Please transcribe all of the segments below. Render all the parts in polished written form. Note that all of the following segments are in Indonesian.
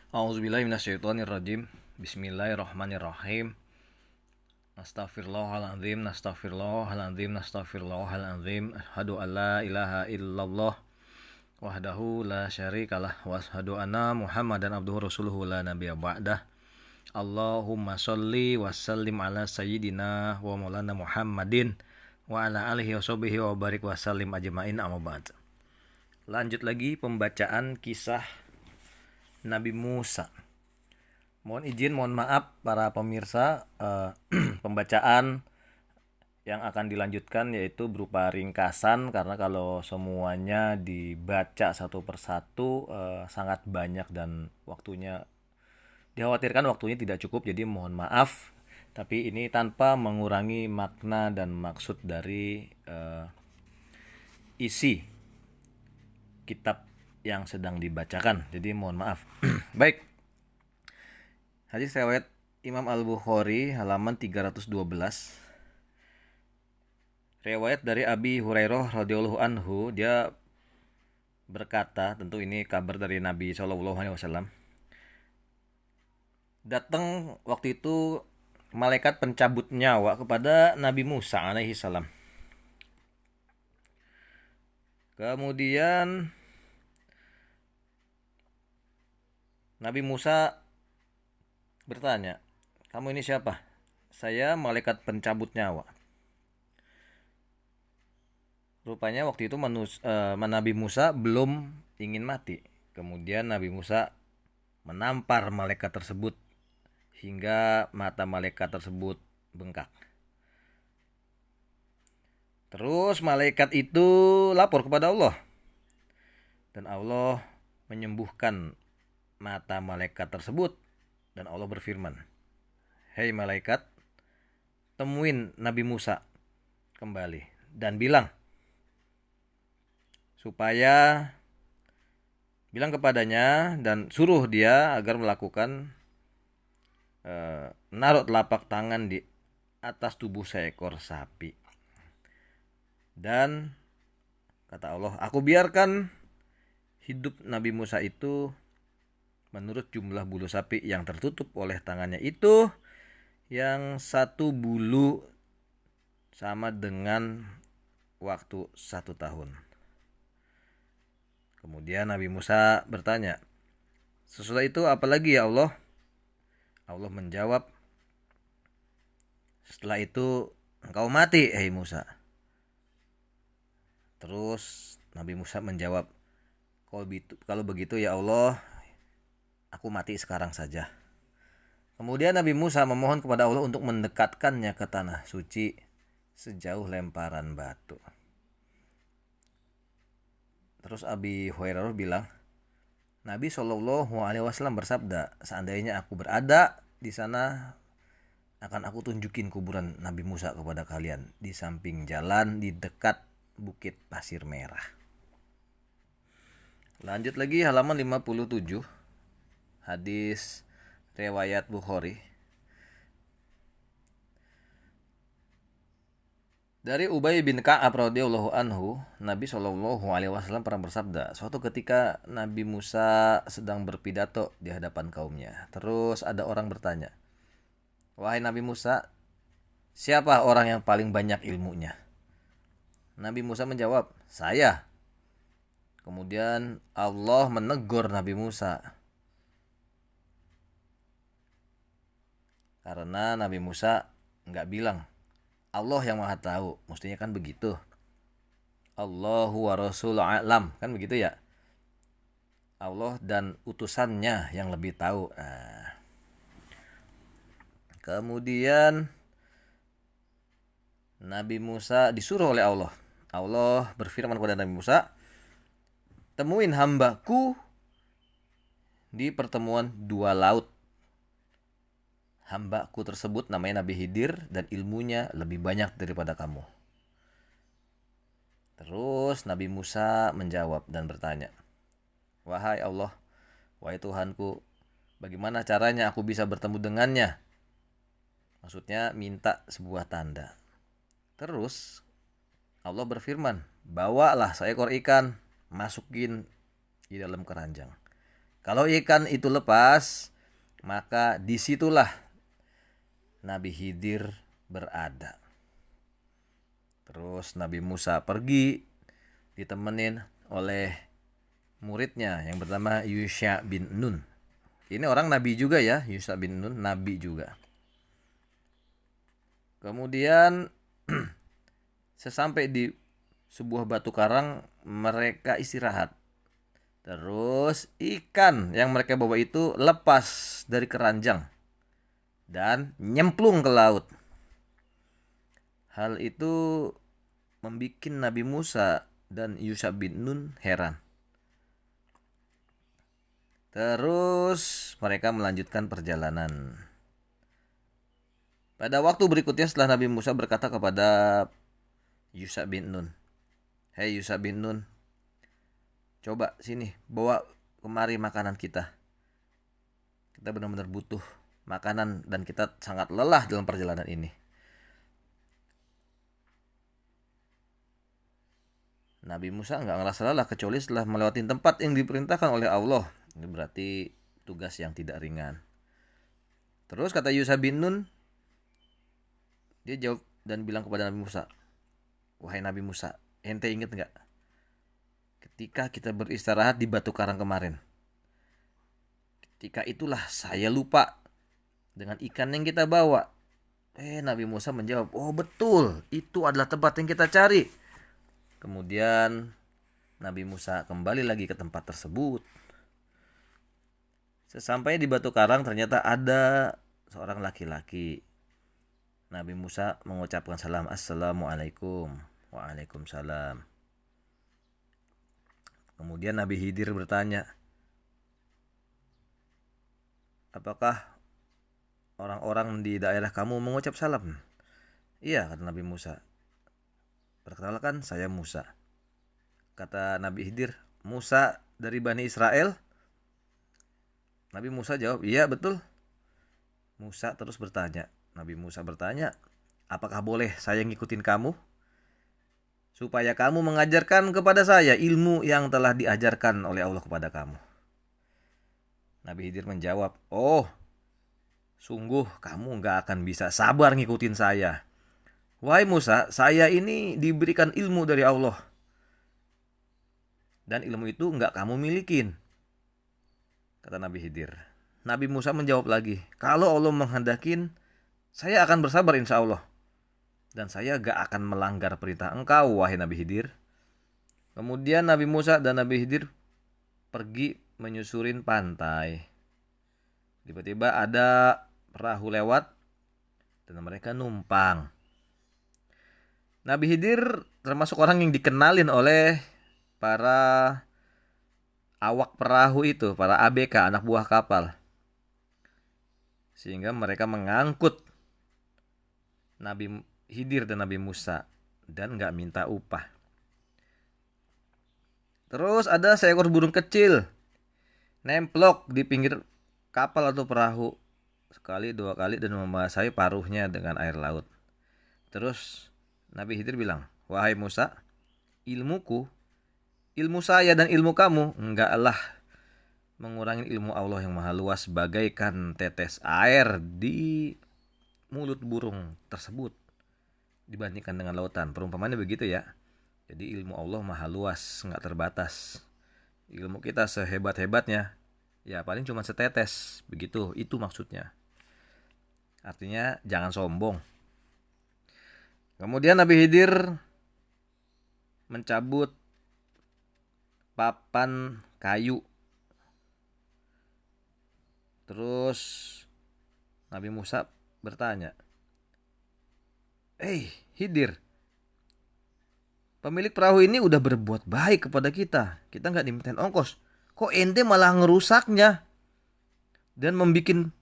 A'udzubillahi minasyaitonirrajim. Bismillahirrahmanirrahim. Nastaghfirullahaladzim, nastaghfirullahaladzim, nastaghfirullahaladzim. Asyhadu an la ilaha illallah wahdahu la syarikalah wa asyhadu anna Muhammadan abduhu rasuluhu la nabiyya ba'dah. Allahumma sholli wa sallim ala sayyidina wa maulana Muhammadin wa ala alihi wa sahbihi wa barik wa sallim ajma'in, amma ba'd. Lanjut lagi pembacaan kisah Nabi Musa. Mohon maaf para pemirsa, pembacaan yang akan dilanjutkan yaitu berupa ringkasan, karena kalau semuanya dibaca satu persatu sangat banyak dan dikhawatirkan waktunya tidak cukup, jadi mohon maaf. Tapi ini tanpa mengurangi makna dan maksud dari isi kitab yang sedang dibacakan, jadi mohon maaf. Baik. Hadis riwayat Imam Al-Bukhari halaman 312. Riwayat dari Abi Hurairah radhiyallahu anhu, dia berkata, tentu ini kabar dari Nabi SAW. Datang waktu itu malaikat pencabut nyawa kepada Nabi Musa alaihi salam. Kemudian Nabi Musa bertanya, "Kamu ini siapa?" "Saya malaikat pencabut nyawa." Rupanya waktu itu Nabi Musa belum ingin mati. Kemudian Nabi Musa menampar malaikat tersebut hingga mata malaikat tersebut bengkak. Terus malaikat itu lapor kepada Allah, dan Allah menyembuhkan mata malaikat tersebut. Dan Allah berfirman, "Hei malaikat, temuin Nabi Musa kembali dan bilang kepadanya dan suruh dia agar melakukan naruh telapak tangan di atas tubuh seekor sapi. Dan kata Allah, aku biarkan hidup Nabi Musa itu menurut jumlah bulu sapi yang tertutup oleh tangannya itu, yang satu bulu sama dengan waktu 1 tahun. Kemudian Nabi Musa bertanya, "Sesudah itu apa lagi ya Allah?" Allah menjawab, "Setelah itu engkau mati, hei Musa." Terus Nabi Musa menjawab, "Kalau begitu ya Allah, aku mati sekarang saja." Kemudian Nabi Musa memohon kepada Allah untuk mendekatkannya ke tanah suci sejauh lemparan batu. Terus Abi Hurairah bilang, Nabi SAW bersabda, "Seandainya aku berada di sana, akan aku tunjukin kuburan Nabi Musa kepada kalian di samping jalan di dekat Bukit Pasir Merah." Lanjut lagi halaman 57. Hadis riwayat Bukhari. Dari Ubay bin Ka'ab radhiyallahu anhu, Nabi SAW pernah bersabda, suatu ketika Nabi Musa sedang berpidato di hadapan kaumnya. Terus ada orang bertanya, "Wahai Nabi Musa, siapa orang yang paling banyak ilmunya?" Nabi Musa menjawab, "Saya." Kemudian Allah menegur Nabi Musa, karena Nabi Musa nggak bilang Allah yang maha tahu, mestinya kan begitu. Allahu wa rasuluhu a'lam, kan begitu ya. Allah dan utusannya yang lebih tahu. Kemudian Nabi Musa disuruh oleh Allah. Allah berfirman kepada Nabi Musa, "Temuin hambaku di pertemuan dua laut. Hambaku tersebut namanya Nabi Khidir dan ilmunya lebih banyak daripada kamu." Terus Nabi Musa menjawab dan bertanya, "Wahai Allah, wahai Tuhanku, bagaimana caranya aku bisa bertemu dengannya?" Maksudnya minta sebuah tanda. Terus Allah berfirman, "Bawalah seekor ikan, masukin di dalam keranjang. Kalau ikan itu lepas, maka disitulah Nabi Khidir berada. Terus Nabi Musa pergi ditemenin oleh muridnya yang bernama Yusha bin Nun. Ini orang nabi juga ya, Yusha bin Nun nabi juga. Kemudian sesampai di sebuah batu karang mereka istirahat. Terus ikan yang mereka bawa itu lepas dari keranjang dan nyemplung ke laut. Hal itu membuat Nabi Musa dan Yusha bin Nun heran. Terus mereka melanjutkan perjalanan. Pada waktu berikutnya setelah Nabi Musa berkata kepada Yusha bin Nun, "Hei Yusha bin Nun, coba sini, bawa kemari makanan kita. Kita benar-benar butuh makanan dan kita sangat lelah dalam perjalanan ini." Nabi Musa nggak ngerasa lelah kecuali setelah melewati tempat yang diperintahkan oleh Allah. Ini berarti tugas yang tidak ringan. Terus kata Yusha bin Nun, dia jawab dan bilang kepada Nabi Musa, "Wahai Nabi Musa, ente ingat nggak ketika kita beristirahat di batu karang kemarin? Ketika itulah saya lupa dengan ikan yang kita bawa." Nabi Musa menjawab, "Oh betul, itu adalah tempat yang kita cari." Kemudian Nabi Musa kembali lagi ke tempat tersebut. Sesampai di batu karang ternyata ada seorang laki-laki. Nabi Musa mengucapkan salam, "Assalamualaikum." Waalaikumsalam. Kemudian Nabi Khidir bertanya, "Apakah orang-orang di daerah kamu mengucap salam?" "Iya," kata Nabi Musa. "Perkenalkan, saya Musa." Kata Nabi Khidir, "Musa dari Bani Israel?" Nabi Musa jawab, "Iya betul." Nabi Musa bertanya, "Apakah boleh saya ngikutin kamu? Supaya kamu mengajarkan kepada saya ilmu yang telah diajarkan oleh Allah kepada kamu." Nabi Khidir menjawab, "Oh, sungguh kamu gak akan bisa sabar ngikutin saya. Wahai Musa, saya ini diberikan ilmu dari Allah. Dan ilmu itu gak kamu milikin." Kata Nabi Khidir. Nabi Musa menjawab lagi, "Kalau Allah menghendakin, saya akan bersabar insya Allah. Dan saya gak akan melanggar perintah engkau, wahai Nabi Khidir." Kemudian Nabi Musa dan Nabi Khidir pergi menyusurin pantai. Tiba-tiba ada perahu lewat dan mereka numpang. Nabi Khidir termasuk orang yang dikenalin oleh para awak perahu itu, para ABK, anak buah kapal. Sehingga mereka mengangkut Nabi Khidir dan Nabi Musa dan gak minta upah. Terus ada seekor burung kecil nemplok di pinggir kapal atau perahu sekali, dua kali dan membasahi paruhnya dengan air laut. Terus Nabi Khidir bilang, "Wahai Musa, ilmu saya dan ilmu kamu enggaklah mengurangi ilmu Allah yang maha luas bagaikan tetes air di mulut burung tersebut dibandingkan dengan lautan." Perumpamannya begitu ya. Jadi ilmu Allah maha luas, enggak terbatas. Ilmu kita sehebat-hebatnya ya paling cuma setetes, begitu, itu maksudnya. Artinya jangan sombong. Kemudian Nabi Khidir mencabut papan kayu. Terus Nabi Musa bertanya, Khidir, pemilik perahu ini udah berbuat baik kepada kita. Kita gak dimintain ongkos. Kok ente malah ngerusaknya dan membuat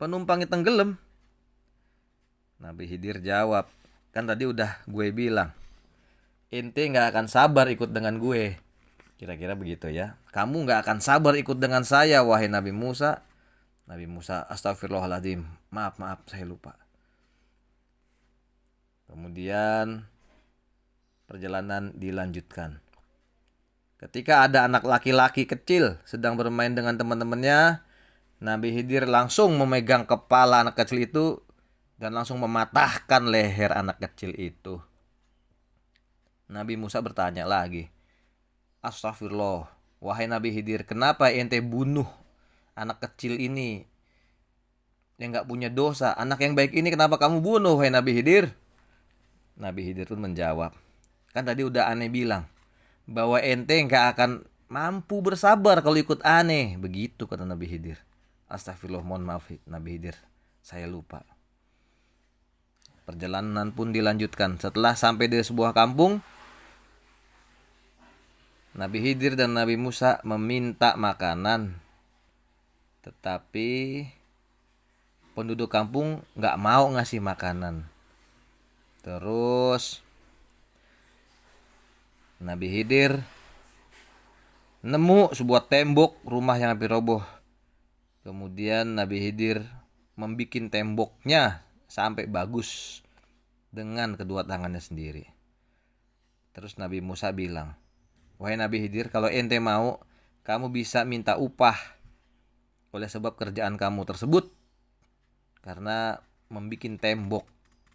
penumpangnya tenggelam? Nabi Khidir jawab, "Kan tadi udah gue bilang, ente gak akan sabar ikut dengan gue." Kira-kira begitu ya. "Kamu gak akan sabar ikut dengan saya, wahai Nabi Musa." Nabi Musa, "Astagfirullahaladzim, maaf saya lupa." Kemudian perjalanan dilanjutkan. Ketika ada anak laki-laki kecil sedang bermain dengan teman-temannya, Nabi Khidir langsung memegang kepala anak kecil itu dan langsung mematahkan leher anak kecil itu. Nabi Musa bertanya lagi, Astagfirullah, wahai Nabi Khidir, kenapa ente bunuh anak kecil ini yang gak punya dosa? Anak yang baik ini kenapa kamu bunuh, wahai Nabi Khidir? Nabi Khidir pun menjawab, kan tadi udah aneh bilang bahwa ente gak akan mampu bersabar kalau ikut aneh. Begitu kata Nabi Khidir. Astagfirullah, mohon maaf Nabi Khidir, saya lupa. Perjalanan pun dilanjutkan. Setelah sampai di sebuah kampung, Nabi Khidir dan Nabi Musa meminta makanan. Tetapi penduduk kampung gak mau ngasih makanan. Terus Nabi Khidir nemu sebuah tembok rumah yang hampir roboh. Kemudian Nabi Khidir membikin temboknya sampai bagus dengan kedua tangannya sendiri. Terus Nabi Musa bilang, wahai Nabi Khidir, kalau ente mau, kamu bisa minta upah oleh sebab kerjaan kamu tersebut, karena membikin tembok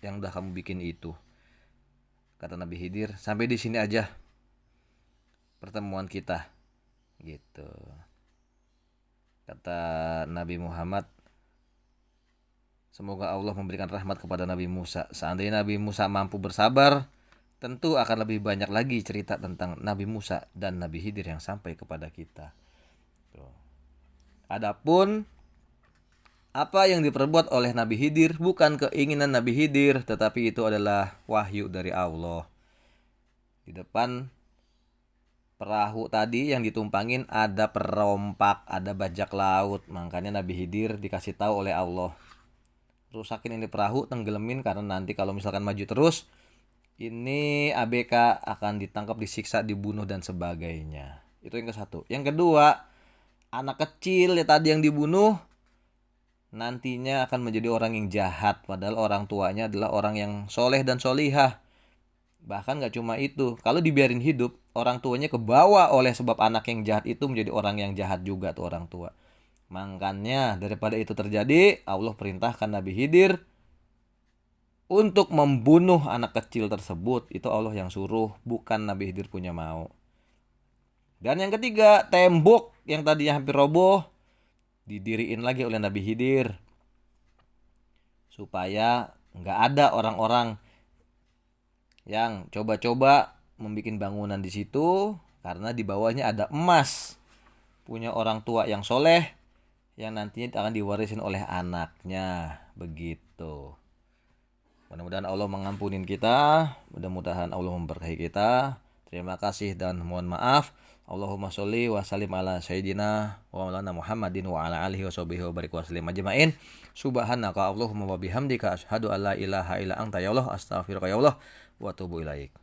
yang udah kamu bikin itu. Kata Nabi Khidir, sampai di sini aja pertemuan kita, gitu. Kata Nabi Muhammad, semoga Allah memberikan rahmat kepada Nabi Musa. Seandainya Nabi Musa mampu bersabar, tentu akan lebih banyak lagi cerita tentang Nabi Musa dan Nabi Khidir yang sampai kepada kita. Tuh. Adapun apa yang diperbuat oleh Nabi Khidir bukan keinginan Nabi Khidir, tetapi itu adalah wahyu dari Allah. Di depan perahu tadi yang ditumpangin ada perompak, ada bajak laut. Makanya Nabi Khidir dikasih tahu oleh Allah, rusakin ini perahu, tenggelamin, karena nanti kalau misalkan maju terus, ini ABK akan ditangkap, disiksa, dibunuh dan sebagainya. Itu yang ke satu. Yang kedua, anak kecil ya tadi yang dibunuh nantinya akan menjadi orang yang jahat, padahal orang tuanya adalah orang yang soleh dan solihah. Bahkan gak cuma itu, kalau dibiarin hidup, orang tuanya kebawa oleh sebab anak yang jahat itu menjadi orang yang jahat juga tuh orang tua. Makanya daripada itu terjadi, Allah perintahkan Nabi Khidir untuk membunuh anak kecil tersebut. Itu Allah yang suruh, bukan Nabi Khidir punya mau. Dan yang ketiga, tembok yang tadinya hampir roboh didiriin lagi oleh Nabi Khidir supaya gak ada orang-orang yang coba-coba membuat bangunan di situ, karena di bawahnya ada emas punya orang tua yang soleh yang nantinya akan diwarisin oleh anaknya. Begitu. Mudah-mudahan Allah mengampunin kita, mudah-mudahan Allah memberkahi kita. Terima kasih dan mohon maaf. Allahumma sholli wa sallim ala sayyidina wa maulana Muhammadin wa ala alihi wa sahbihi wa barik wa sallim ajma'in. Subhanaka Allahumma wa bihamdika asyhadu an la ilaha illa anta ya Allah, astaghfiruka ya Allah wa atubu ilaik.